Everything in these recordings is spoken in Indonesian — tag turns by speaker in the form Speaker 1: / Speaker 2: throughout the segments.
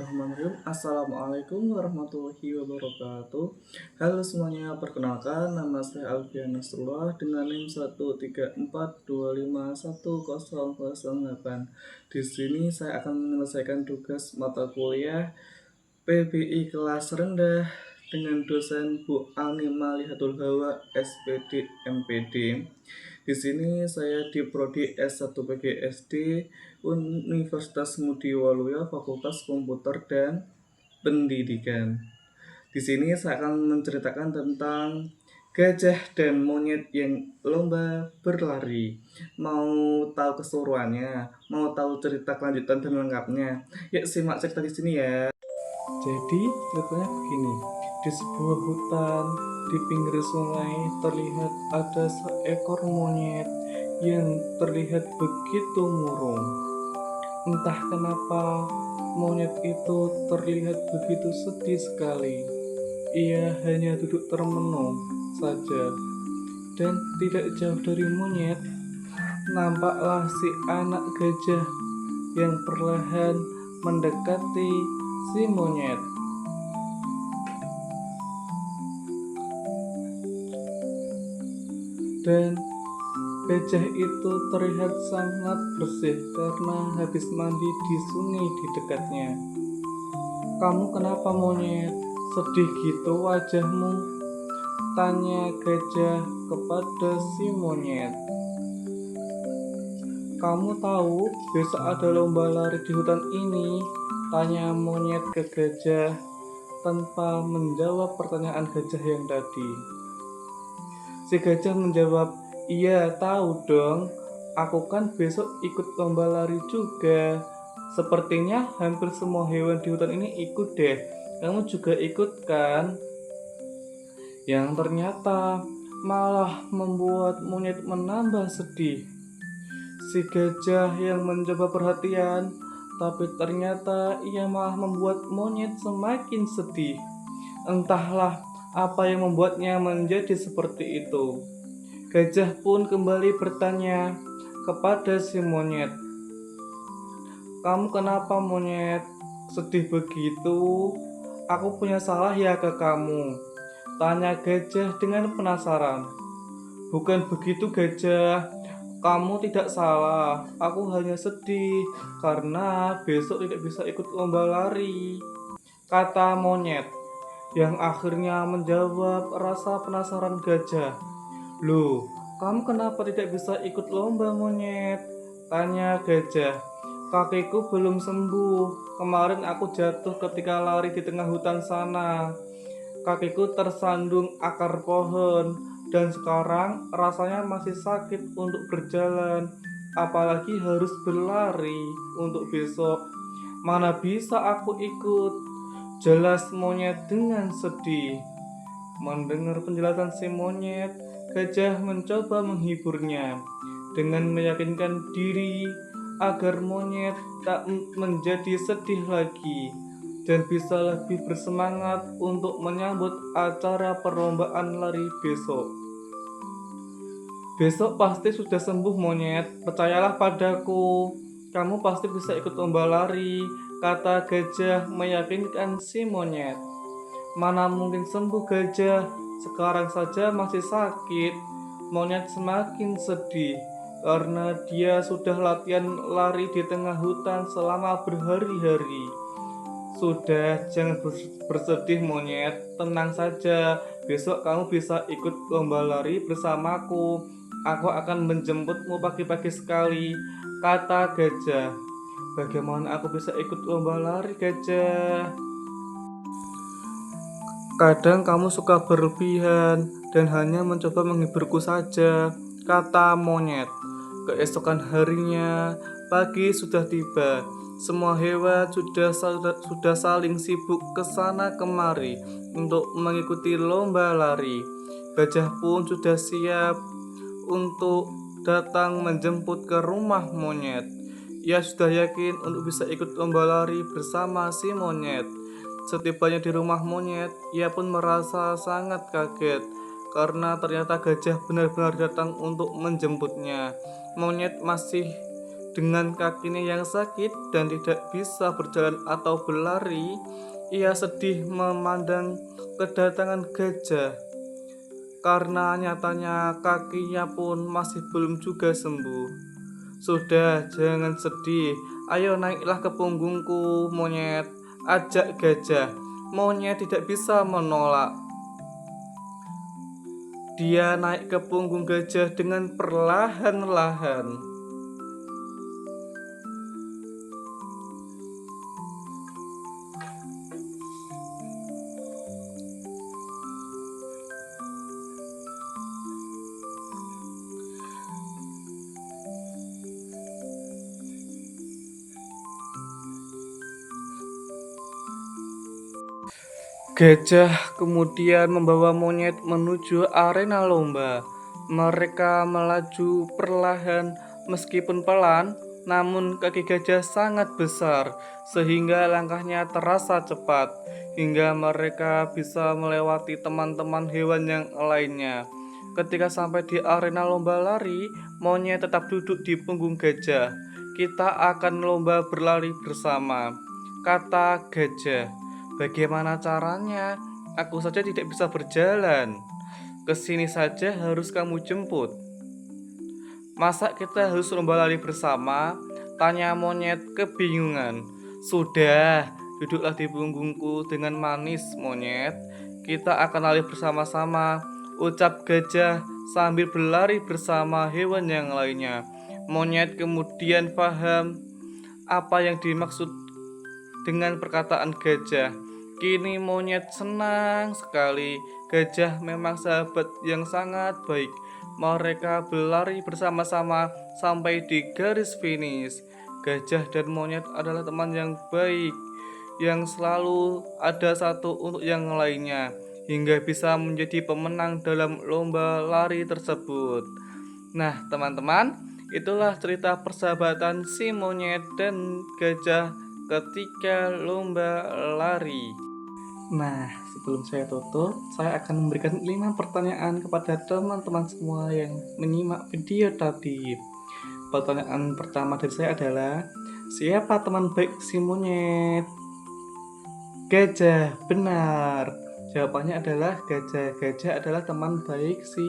Speaker 1: Bismillahirrahmanirrahim. Assalamualaikum warahmatullahi wabarakatuh. Halo semuanya, perkenalkan nama saya Alfian Nasrullah dengan NIM 134251008. Di sini saya akan menyelesaikan tugas mata kuliah PBI kelas rendah dengan dosen Bu Ani Malihatul Hawa SPD MPD. Di sini saya di prodi S1 PGSD Universitas Ngudi Waluyo Fakultas Komputer dan Pendidikan. Di sini saya akan menceritakan tentang gajah dan monyet yang lomba berlari. Mau tahu keseruannya? Mau tahu cerita kelanjutan dan lengkapnya? Yuk simak cerita di sini ya. Jadi ceritanya begini, di sebuah hutan di pinggir sungai terlihat ada seekor monyet yang terlihat begitu murung. Entah kenapa monyet itu terlihat begitu sedih sekali. Ia hanya duduk termenung saja. Dan tidak jauh dari monyet, nampaklah si anak gajah yang perlahan mendekati si monyet. Dan gajah itu terlihat sangat bersih karena habis mandi di sungai di dekatnya. "Kamu kenapa monyet? Sedih gitu wajahmu?" tanya gajah kepada si monyet. "Kamu tahu besok ada lomba lari di hutan ini?" tanya monyet ke gajah tanpa menjawab pertanyaan gajah yang tadi. Si gajah menjawab, "Iya, tahu dong. Aku kan besok ikut lomba lari juga. Sepertinya hampir semua hewan di hutan ini ikut deh. Kamu juga ikut kan?" Yang ternyata malah membuat monyet menambah sedih. Si gajah yang mencoba perhatian, tapi ternyata ia malah membuat monyet semakin sedih. Entahlah apa yang membuatnya menjadi seperti itu. Gajah pun kembali bertanya kepada si monyet, "Kamu kenapa monyet? Sedih begitu? Aku punya salah ya ke kamu?" tanya gajah dengan penasaran. "Bukan begitu gajah, kamu tidak salah. Aku hanya sedih karena besok tidak bisa ikut lomba lari," kata monyet, yang akhirnya menjawab rasa penasaran gajah. "Loh, kamu kenapa tidak bisa ikut lomba monyet?" tanya gajah. "Kakiku belum sembuh. Kemarin aku jatuh ketika lari di tengah hutan sana. Kakiku tersandung akar pohon dan sekarang rasanya masih sakit untuk berjalan. Apalagi harus berlari untuk besok. Mana bisa aku ikut?" jelas monyet dengan sedih. Mendengar penjelasan si monyet, gajah mencoba menghiburnya dengan meyakinkan diri agar monyet tak menjadi sedih lagi dan bisa lebih bersemangat untuk menyambut acara perlombaan lari besok. "Besok pasti sudah sembuh monyet, percayalah padaku. Kamu pasti bisa ikut lomba lari," kata gajah meyakinkan si monyet. "Mana mungkin sembuh gajah, sekarang saja masih sakit." Monyet semakin sedih karena dia sudah latihan lari di tengah hutan selama berhari-hari. "Sudah, jangan bersedih monyet, tenang saja. Besok kamu bisa ikut lomba lari bersamaku. Aku akan menjemputmu pagi-pagi sekali," kata gajah. "Bagaimana aku bisa ikut lomba lari gajah? Kadang kamu suka berlebihan dan hanya mencoba menghiburku saja," kata monyet. Keesokan harinya, pagi sudah tiba. Semua hewan sudah saling sibuk ke sana kemari untuk mengikuti lomba lari. Gajah pun sudah siap untuk datang menjemput ke rumah monyet. Ia sudah yakin untuk bisa ikut lomba lari bersama si monyet. Setibanya di rumah monyet, ia pun merasa sangat kaget karena ternyata gajah benar-benar datang untuk menjemputnya. Monyet masih Dengan kakinya yang sakit dan tidak bisa berjalan atau berlari, ia sedih memandang kedatangan gajah karena nyatanya kakinya pun masih belum juga sembuh. Sudah, jangan sedih. Ayo naiklah ke punggungku, monyet. Ajak gajah. Monyet tidak bisa menolak. Dia naik ke punggung gajah dengan perlahan-lahan. Gajah kemudian membawa monyet menuju arena lomba. Mereka melaju perlahan meskipun pelan, namun kaki gajah sangat besar sehingga langkahnya terasa cepat hingga mereka bisa melewati teman-teman hewan yang lainnya. Ketika sampai di arena lomba lari, monyet tetap duduk di punggung gajah. Kita akan lomba berlari bersama, kata gajah. Bagaimana caranya? Aku saja tidak bisa berjalan. Kesini saja harus kamu jemput. Masa kita harus lomba lari bersama? Tanya monyet kebingungan. Sudah, duduklah di punggungku dengan manis, monyet. Kita akan lari bersama-sama, ucap gajah sambil berlari bersama hewan yang lainnya. Monyet kemudian paham apa yang dimaksud dengan perkataan gajah. Kini monyet senang sekali. Gajah memang sahabat yang sangat baik. Mereka berlari bersama-sama sampai di garis finish. Gajah dan monyet adalah teman yang baik, yang selalu ada satu untuk yang lainnya, hingga bisa menjadi pemenang dalam lomba lari tersebut. Nah, teman-teman, itulah cerita persahabatan si monyet dan gajah ketika lomba lari. Nah, sebelum saya tutup, saya akan memberikan 5 pertanyaan kepada teman-teman semua yang menyimak video tadi. Pertanyaan pertama dari saya adalah, siapa teman baik si monyet? Gajah, benar. Jawabannya adalah gajah. Gajah adalah teman baik si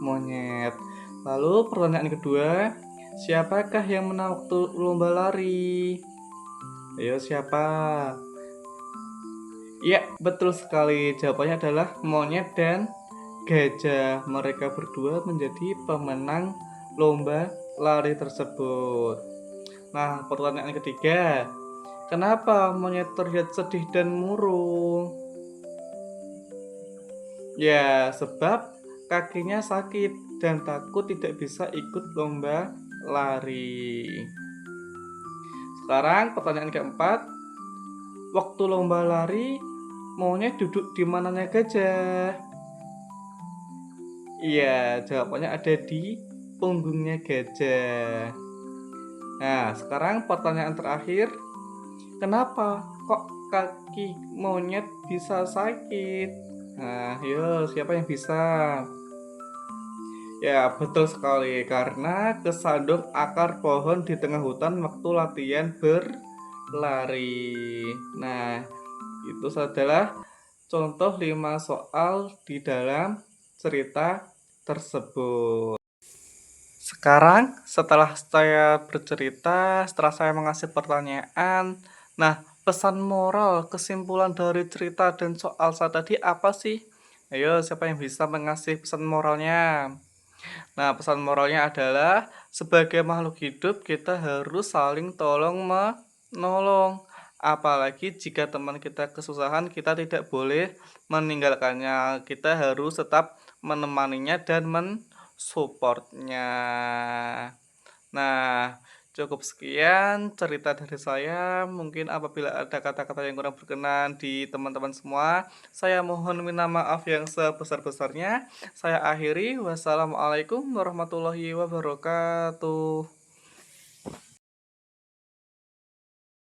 Speaker 1: monyet. Lalu pertanyaan kedua, siapakah yang menang waktu lomba lari? Ayo, siapa? Ya, betul sekali. Jawabannya adalah monyet dan gajah. Mereka berdua menjadi pemenang lomba lari tersebut. Nah, pertanyaan ketiga, kenapa monyet terlihat sedih dan murung? Ya, sebab kakinya sakit dan takut tidak bisa ikut lomba lari. Sekarang pertanyaan keempat, waktu lomba lari, monyet duduk di mananya gajah? Iya, jawabannya ada di punggungnya gajah. Nah, sekarang pertanyaan terakhir, kenapa kok kaki monyet bisa sakit? Nah, yuk, siapa yang bisa? Ya, betul sekali, karena kesandung akar pohon di tengah hutan waktu latihan berlari. Nah, itu adalah contoh 5 soal di dalam cerita tersebut. Sekarang, setelah saya bercerita, setelah saya mengasih pertanyaan, nah, pesan moral, kesimpulan dari cerita dan soal saya tadi apa sih? Ayo, siapa yang bisa mengasih pesan moralnya? Nah, pesan moralnya adalah sebagai makhluk hidup kita harus saling tolong menolong. Apalagi jika teman kita kesusahan, kita tidak boleh meninggalkannya. Kita harus tetap menemaninya dan mensupportnya. Nah, cukup sekian cerita dari saya. Mungkin apabila ada kata-kata yang kurang berkenan di teman-teman semua, saya mohon minta maaf yang sebesar-besarnya. Saya akhiri. Wassalamualaikum warahmatullahi wabarakatuh.